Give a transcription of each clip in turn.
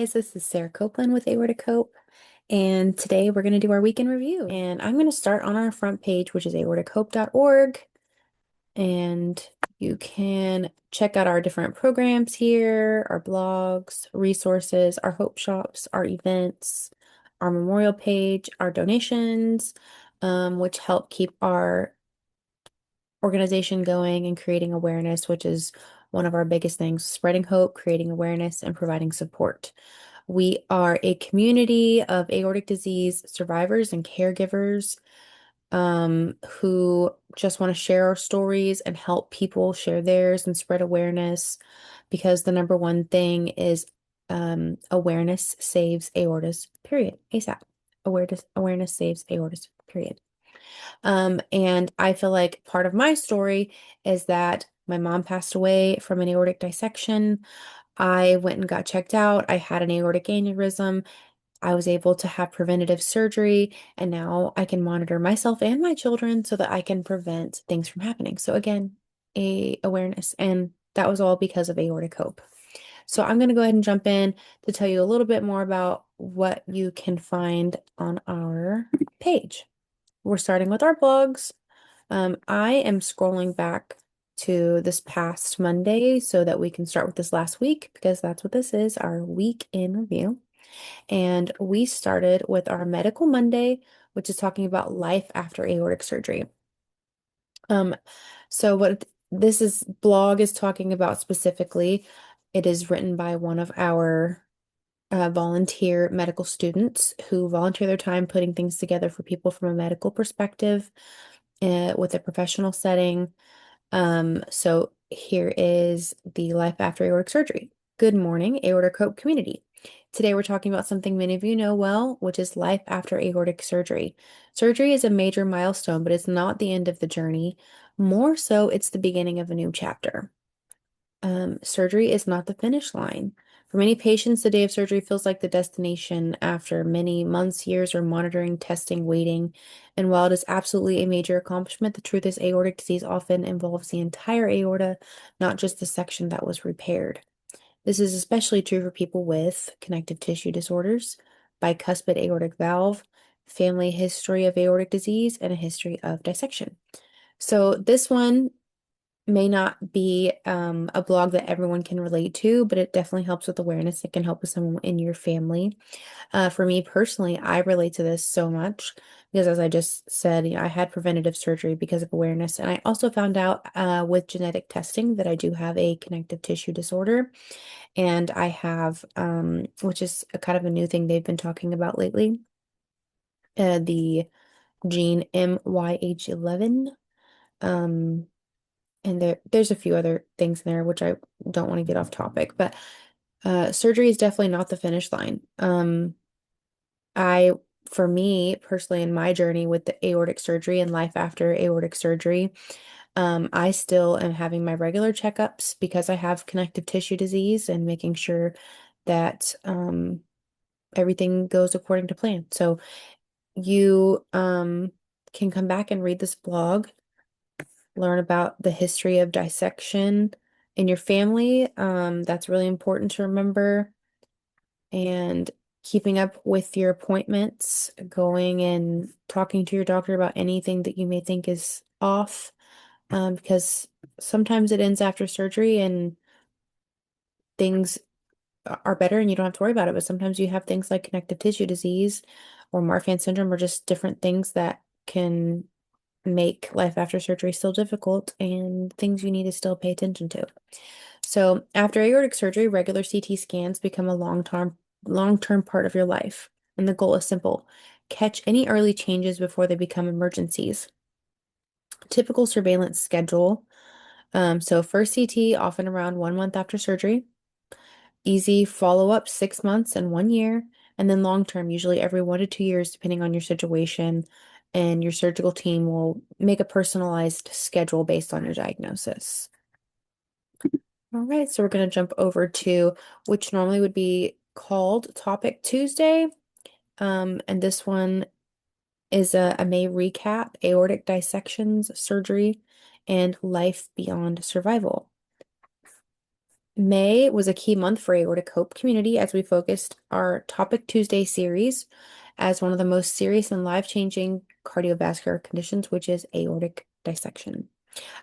guys, this is Sarah Coupland with Aortic, and today we're going to do our weekend review. And I'm going to start on our front page, which is aortichope.org, and you can check out our different programs here, our blogs, resources, our hope shops, our events, our memorial page, our donations, which help keep our organization going and creating awareness, which is one of our biggest things, spreading hope, creating awareness, and providing support. We are a community of aortic disease survivors and caregivers who just want to share our stories and help people share theirs and spread awareness, because the number one thing is awareness saves aortas, period. ASAP. Awareness saves aortas, period. And I feel like part of my story is that my mom passed away from an aortic dissection. I went and got checked out. I had an aortic aneurysm. I was able to have preventative surgery, and now I can monitor myself and my children so that I can prevent things from happening. So again, awareness, and that was all because of Aortic Hope. So I'm going to go ahead and jump in to tell you a little bit more about what you can find on our page. We're starting with our blogs. I am scrolling back to this past Monday so that we can start with this last week, because that's what this is, our week in review. And we started with our Medical Monday, which is talking about life after aortic surgery. So what this blog is talking about specifically, it is written by one of our volunteer medical students who volunteer their time putting things together for people from a medical perspective with a professional setting. So here is the life after aortic surgery. Good morning, Aortic Hope community. Today we're talking about something many of you know well, which is life after aortic surgery. Surgery is a major milestone, but it's not the end of the journey. More so, it's the beginning of a new chapter. Surgery is not the finish line. For many patients, the day of surgery feels like the destination after many months, years, or monitoring, testing, waiting. And while it is absolutely a major accomplishment, the truth is aortic disease often involves the entire aorta, not just the section that was repaired. This is especially true for people with connective tissue disorders, bicuspid aortic valve, family history of aortic disease, and a history of dissection. So this one may not be a blog that everyone can relate to, but it definitely helps with awareness. It can help with someone in your family. For me personally, I relate to this so much because, as I just said, I had preventative surgery because of awareness. And I also found out with genetic testing that I do have a connective tissue disorder. And I have, which is a kind of a new thing they've been talking about lately, the gene MYH11. And there's a few other things in there which I don't want to get off topic, but surgery is definitely not the finish line. I, for me personally, in my journey with the aortic surgery and life after aortic surgery, I still am having my regular checkups because I have connective tissue disease and making sure that everything goes according to plan. So you can come back and read this blog, learn about the history of dissection in your family. That's really important to remember. And keeping up with your appointments, going and talking to your doctor about anything that you may think is off, because sometimes it ends after surgery and things are better and you don't have to worry about it. But sometimes you have things like connective tissue disease or Marfan syndrome or just different things that can make life after surgery still difficult and things you need to still pay attention to. So after aortic surgery, regular CT scans become a long-term part of your life. And the goal is simple: catch any early changes before they become emergencies. Typical surveillance schedule. So first CT, often around 1 month after surgery. Easy follow-up 6 months and 1 year. And then long-term, usually every 1 to 2 years, depending on your situation. And your surgical team will make a personalized schedule based on your diagnosis. All right, so we're going to jump over to which normally would be called Topic Tuesday. And this one is a May recap: aortic dissections, surgery, and life beyond survival. May was a key month for Aortic Hope community as we focused our Topic Tuesday series as one of the most serious and life-changing cardiovascular conditions, which is aortic dissection.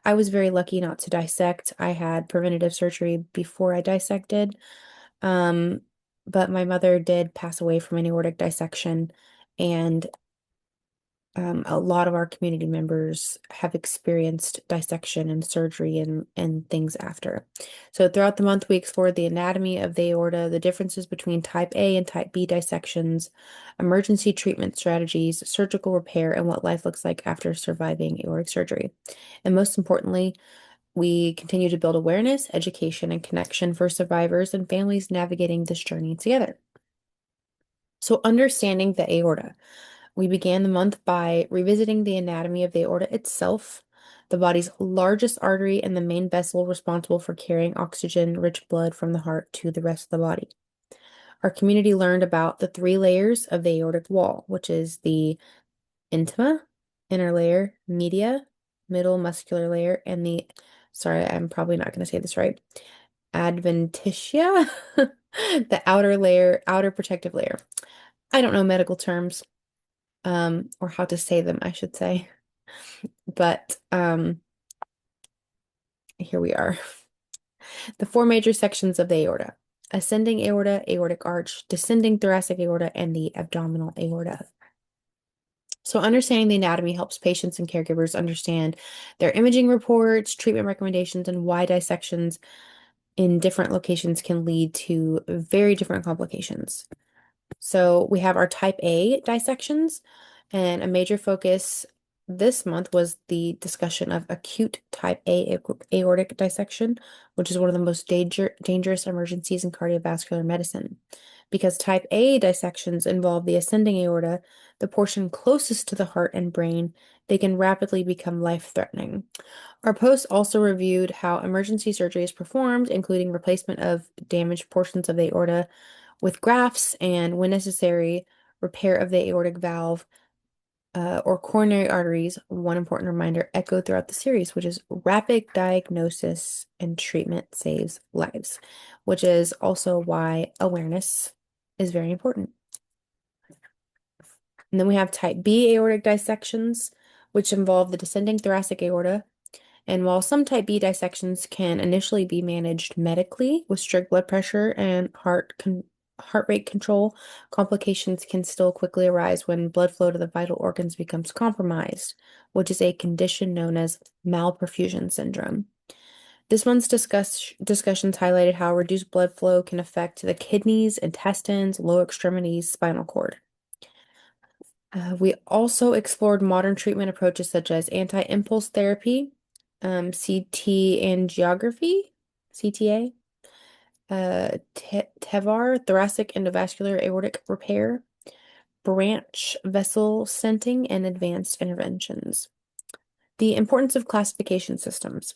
I was very lucky not to dissect. I had preventative surgery before I dissected, um, but my mother did pass away from an aortic dissection, and a lot of our community members have experienced dissection and surgery and things after. So throughout the month, we explored the anatomy of the aorta, the differences between type A and type B dissections, emergency treatment strategies, surgical repair, and what life looks like after surviving aortic surgery. And most importantly, we continue to build awareness, education, and connection for survivors and families navigating this journey together. So understanding the aorta. We began the month by revisiting the anatomy of the aorta itself, the body's largest artery and the main vessel responsible for carrying oxygen-rich blood from the heart to the rest of the body. Our community learned about the three layers of the aortic wall, which is the intima, inner layer, media, middle muscular layer, and sorry, I'm probably not going to say this right, adventitia, the outer layer, outer protective layer. I don't know medical terms. Or how to say them, I should say. But here we are. The four major sections of the aorta: ascending aorta, aortic arch, descending thoracic aorta, and the abdominal aorta. So understanding the anatomy helps patients and caregivers understand their imaging reports, treatment recommendations, and why dissections in different locations can lead to very different complications. So we have our type A dissections, and a major focus this month was the discussion of acute type A aortic dissection, which is one of the most dangerous emergencies in cardiovascular medicine. Because type A dissections involve the ascending aorta, the portion closest to the heart and brain, they can rapidly become life-threatening. Our post also reviewed how emergency surgery is performed, including replacement of damaged portions of the aorta with grafts and, when necessary, repair of the aortic valve or coronary arteries. One important reminder echoed throughout the series, which is rapid diagnosis and treatment saves lives, which is also why awareness is very important. And then we have type B aortic dissections, which involve the descending thoracic aorta. And while some type B dissections can initially be managed medically with strict blood pressure and heart rate control, complications can still quickly arise when blood flow to the vital organs becomes compromised, which is a condition known as malperfusion syndrome. This month's discussions highlighted how reduced blood flow can affect the kidneys, intestines, lower extremities, spinal cord. We also explored modern treatment approaches such as anti-impulse therapy, CT angiography, CTA, TEVAR, thoracic endovascular aortic repair, branch vessel stenting, and advanced interventions. The importance of classification systems.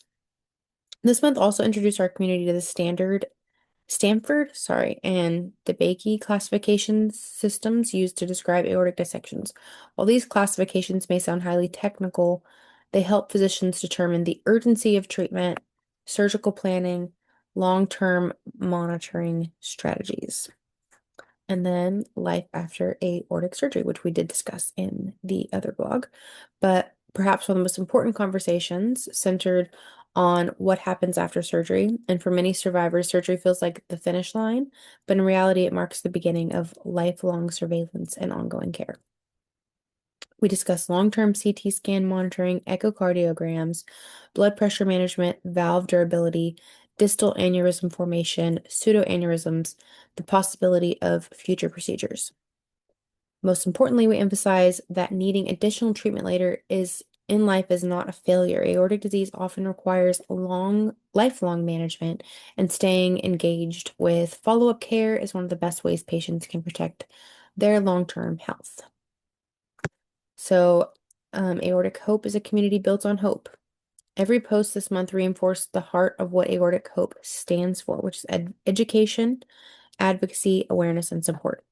This month also introduced our community to the Stanford, and DeBakey classification systems used to describe aortic dissections. While these classifications may sound highly technical, they help physicians determine the urgency of treatment, surgical planning, long-term monitoring strategies. And then life after aortic surgery, which we did discuss in the other blog. But perhaps one of the most important conversations centered on what happens after surgery. And for many survivors, surgery feels like the finish line, but in reality, it marks the beginning of lifelong surveillance and ongoing care. We discussed long-term CT scan monitoring, echocardiograms, blood pressure management, valve durability, distal aneurysm formation, pseudoaneurysms, the possibility of future procedures. Most importantly, we emphasize that needing additional treatment later in life is not a failure. Aortic disease often requires lifelong management, and staying engaged with follow-up care is one of the best ways patients can protect their long-term health. So, Aortic Hope is a community built on hope. Every post this month reinforced the heart of what Aortic Hope stands for, which is education, advocacy, awareness, and support.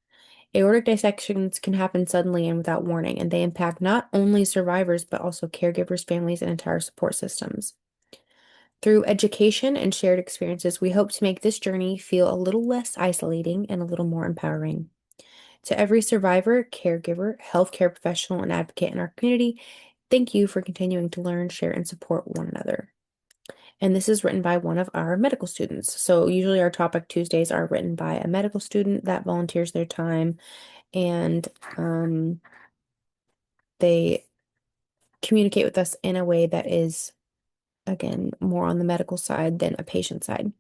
Aortic dissections can happen suddenly and without warning, and they impact not only survivors, but also caregivers, families, and entire support systems. Through education and shared experiences, we hope to make this journey feel a little less isolating and a little more empowering. To every survivor, caregiver, healthcare professional, and advocate in our community, thank you for continuing to learn, share, and support one another. And this is written by one of our medical students. So usually our topic Tuesdays are written by a medical student that volunteers their time, and they communicate with us in a way that is, again, more on the medical side than a patient side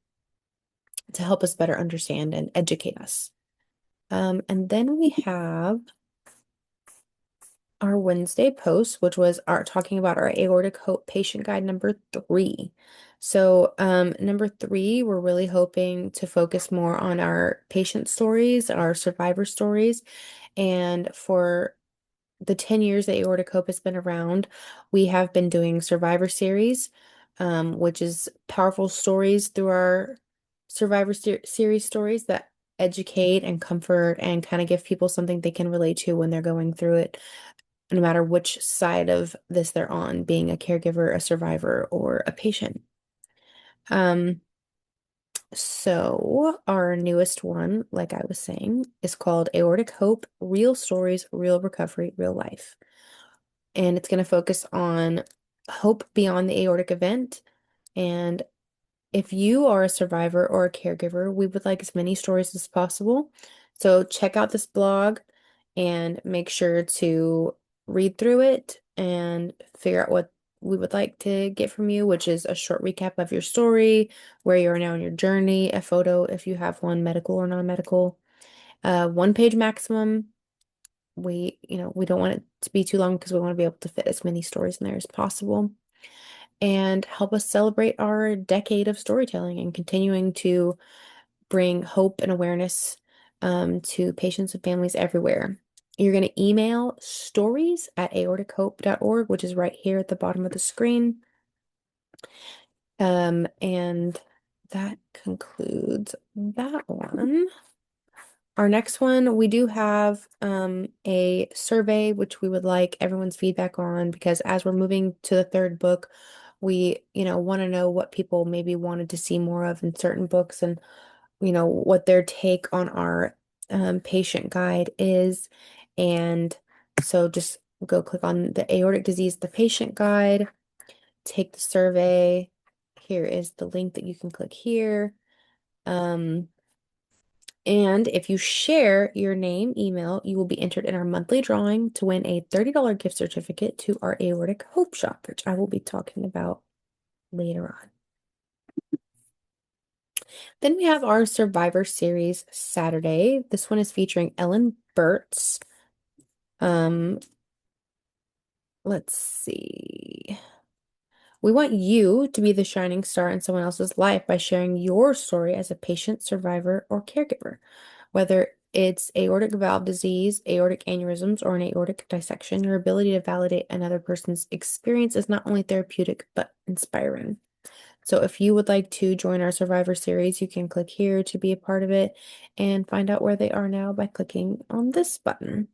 to help us better understand and educate us. And then we have our Wednesday post, which was our talking about our aortic hope patient guide number 3. So, number 3, we're really hoping to focus more on our patient stories, our survivor stories, and for the 10 years that Aortic Hope has been around, we have been doing Survivor Series, which is powerful stories through our Survivor Series stories that educate and comfort and kind of give people something they can relate to when they're going through it, no matter which side of this they're on, being a caregiver, a survivor, or a patient. Um, so our newest one, like I was saying, is called Aortic Hope, Real Stories, Real Recovery, Real Life. And it's going to focus on hope beyond the aortic event. And if you are a survivor or a caregiver, we would like as many stories as possible. So check out this blog and make sure to read through it and figure out what we would like to get from you, which is a short recap of your story, where you are now in your journey, a photo if you have one, medical or non-medical, 1 page maximum. We don't want it to be too long because we want to be able to fit as many stories in there as possible and help us celebrate our decade of storytelling and continuing to bring hope and awareness to patients and families everywhere. You're going to email stories@aortichope.org, which is right here at the bottom of the screen. And that concludes that one. Our next one, we do have a survey which we would like everyone's feedback on, because as we're moving to the third book, we, want to know what people maybe wanted to see more of in certain books, and, what their take on our patient guide is. And so just go click on the aortic disease, the patient guide, take the survey. Here is the link that you can click here. And if you share your name, email, you will be entered in our monthly drawing to win a $30 gift certificate to our Aortic Hope Shop, which I will be talking about later on. Then we have our Survivor Series Saturday. This one is featuring Ellen Burtz. Let's see. We want you to be the shining star in someone else's life by sharing your story as a patient, survivor, or caregiver. Whether it's aortic valve disease, aortic aneurysms, or an aortic dissection, your ability to validate another person's experience is not only therapeutic, but inspiring. So if you would like to join our Survivor Series, you can click here to be a part of it and find out where they are now by clicking on this button.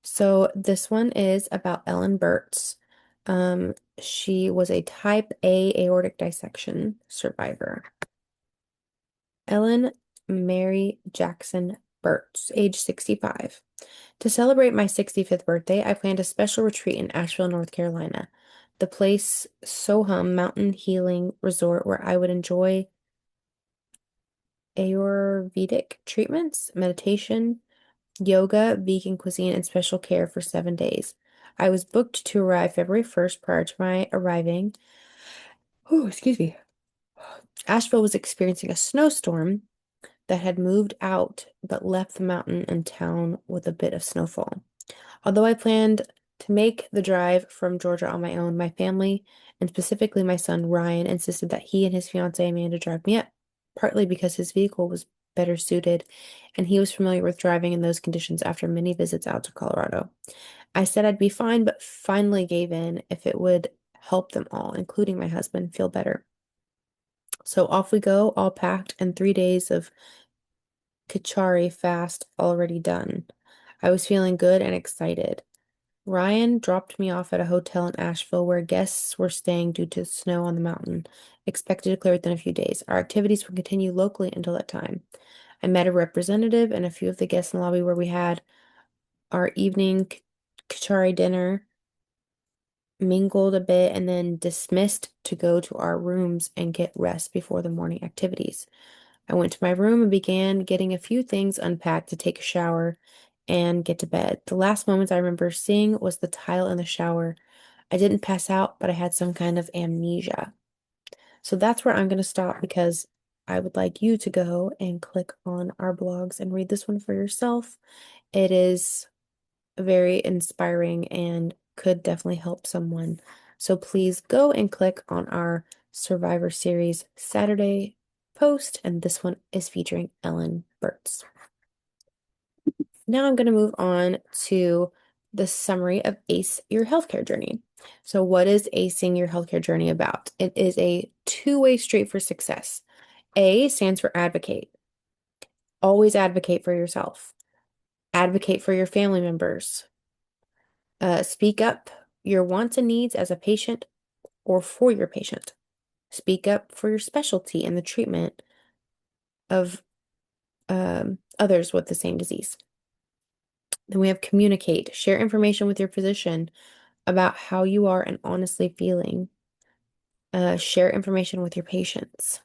So this one is about Ellen Burtz. She was a type A aortic dissection survivor. Ellen Mary Jackson Burtz, age 65. To celebrate my 65th birthday, I planned a special retreat in Asheville, North Carolina. The place, Soham Mountain Healing Resort, where I would enjoy Ayurvedic treatments, meditation, yoga, vegan cuisine, and special care for 7 days. I was booked to arrive February 1st. Prior to my arriving, oh, excuse me, Asheville was experiencing a snowstorm that had moved out but left the mountain and town with a bit of snowfall. Although I planned to make the drive from Georgia on my own, my family, and specifically my son Ryan, insisted that he and his fiancee Amanda drive me up, partly because his vehicle was better suited and he was familiar with driving in those conditions after many visits out to Colorado. I said I'd be fine, but finally gave in if it would help them all, including my husband, feel better. So off we go, all packed, and 3 days of Kachari fast already done. I was feeling good and excited. Ryan dropped me off at a hotel in Asheville where guests were staying due to snow on the mountain, expected to clear within a few days. Our activities would continue locally until that time. I met a representative and a few of the guests in the lobby where we had our evening Kachari dinner, mingled a bit, and then dismissed to go to our rooms and get rest before the morning activities. I went to my room and began getting a few things unpacked to take a shower and get to bed. The last moments I remember seeing was the tile in the shower. I didn't pass out, but I had some kind of amnesia. So that's where I'm going to stop because I would like you to go and click on our blogs and read this one for yourself. It is very inspiring and could definitely help someone. So please go and click on our Survivor Series Saturday post, and this one is featuring Ellen Burtz. Now I'm going to move on to the summary of ACE Your Healthcare Journey. So what is acing your healthcare journey about? It is a two-way street for success. A stands for advocate. Always advocate for yourself. Advocate for your family members. Speak up your wants and needs as a patient or for your patient. Speak up for your specialty in the treatment of others with the same disease. Then we have communicate. Share information with your physician about how you are and honestly feeling. Share information with your patients.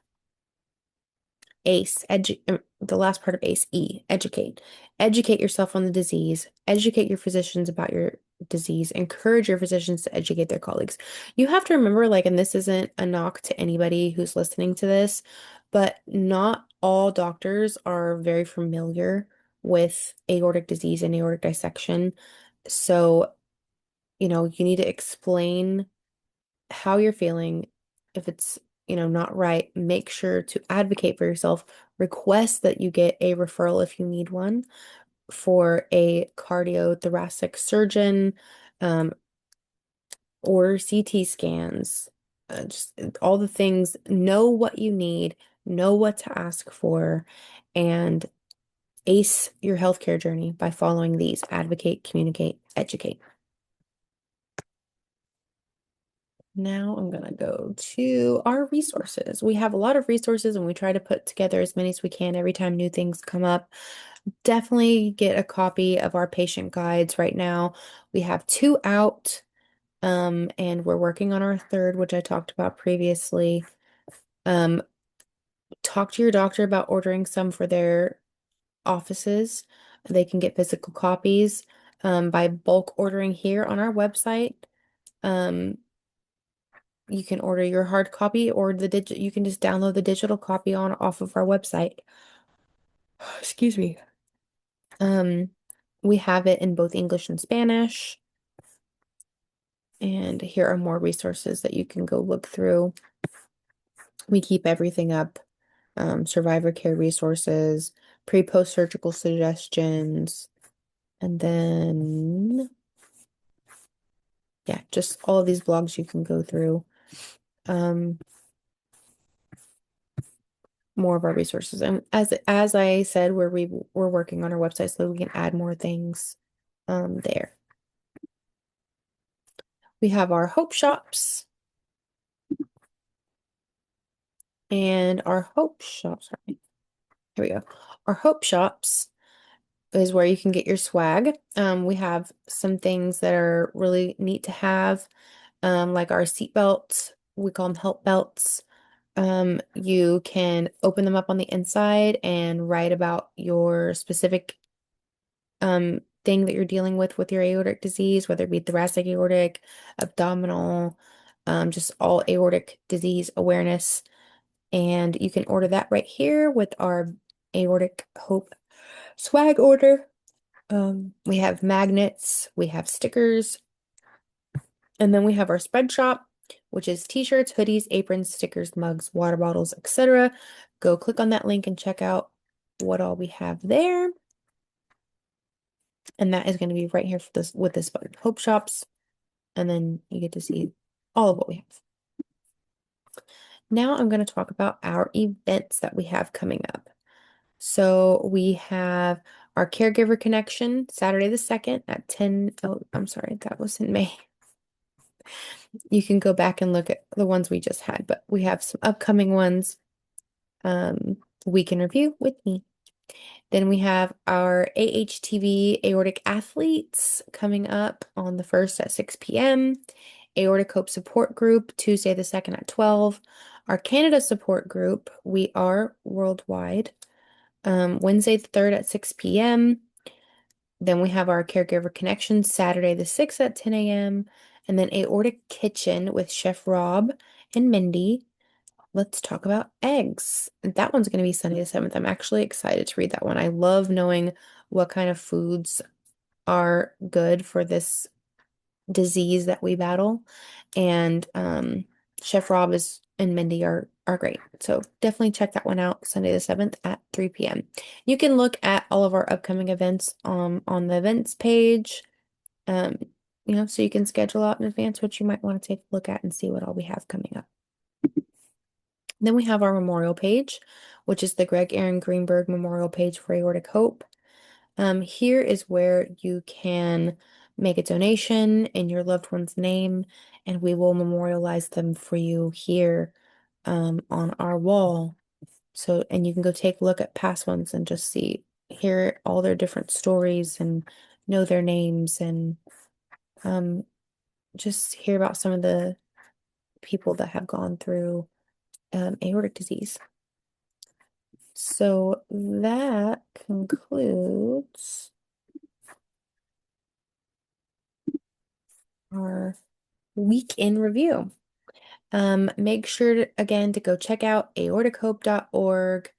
ACE, the last part of ACE, E, educate. Educate yourself on the disease. Educate your physicians about your disease. Encourage your physicians to educate their colleagues. You have to remember, like, and this isn't a knock to anybody who's listening to this, but not all doctors are very familiar with aortic disease and aortic dissection. So, you need to explain how you're feeling. If it's, not right, make sure to advocate for yourself. Request that you get a referral if you need one for a cardiothoracic surgeon, or CT scans, just all the things. Know what you need, know what to ask for, and ace your healthcare journey by following these: advocate, communicate, educate. Now I'm going to go to our resources. We have a lot of resources and we try to put together as many as we can every time new things come up. Definitely get a copy of our patient guides right now. We have 2 out, and we're working on our 3rd, which I talked about previously. Talk to your doctor about ordering some for their offices. They can get physical copies by bulk ordering here on our website. You can order your hard copy or you can just download the digital copy off of our website. Excuse me. We have it in both English and Spanish. And here are more resources that you can go look through. We keep everything up. Survivor care resources, pre-post surgical suggestions, and then yeah, just all of these blogs you can go through. More of our resources. And as I said, we're working on our website so we can add more things there. We have our hope shops. And our hope shops, sorry. Here we go. Our hope shops is where you can get your swag. We have some things that are really neat to have, like our seat belts. We call them help belts. You can open them up on the inside and write about your specific thing that you're dealing with your aortic disease, whether it be thoracic aortic, abdominal, just all aortic disease awareness. And you can order that right here with our Aortic Hope swag order. We have magnets, we have stickers, and then we have our spread shop, which is t-shirts, hoodies, aprons, stickers, mugs, water bottles, etc. Go click on that link and check out what all we have there. And that is going to be right here for this with this button, Hope Shops. And then you get to see all of what we have. Now I'm going to talk about our events that we have coming up. So we have Our Caregiver Connection, Saturday the 2nd at 10. Oh, I'm sorry, that was in May. You can go back and look at the ones we just had, but we have some upcoming ones. Week in review with me. Then we have our AHTV Aortic Athletes coming up on the 1st at 6 p.m. Aortic Hope Support Group, Tuesday the 2nd at 12. Our Canada Support Group, we are worldwide, Wednesday the 3rd at 6 p.m. Then we have our Caregiver Connection, Saturday the 6th at 10 a.m. And then Aortic Kitchen with Chef Rob and Mindy. Let's talk about eggs. That one's going to be Sunday the 7th. I'm actually excited to read that one. I love knowing what kind of foods are good for this disease that we battle. And Chef Rob is and Mindy are great. So definitely check that one out Sunday the 7th at 3 p.m. You can look at all of our upcoming events on the events page. Um, so you can schedule out in advance what you might want to take a look at and see what all we have coming up. Then we have our memorial page, which is the Greg Aaron Greenberg Memorial page for Aortic Hope. Here is where you can make a donation in your loved one's name, and we will memorialize them for you here on our wall. So, and you can go take a look at past ones and just hear all their different stories and know their names and just hear about some of the people that have gone through aortic disease. So that concludes our week in review. Make sure again to go check out aortichope.org.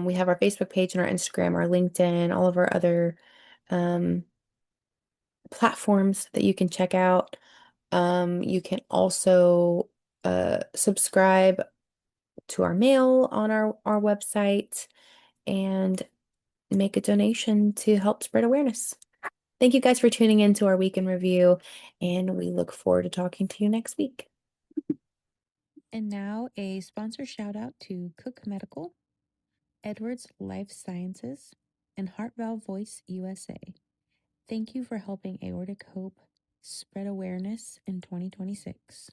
We have our Facebook page and our Instagram, our LinkedIn, all of our other platforms that you can check out. You can also subscribe to our mail on our website and make a donation to help spread awareness. Thank you guys for tuning in to our week in review, and we look forward to talking to you next week. And now a sponsor shout out to Cook Medical, Edwards Life Sciences, and Heart Valve Voice USA. Thank you for helping Aortic Hope spread awareness in 2026.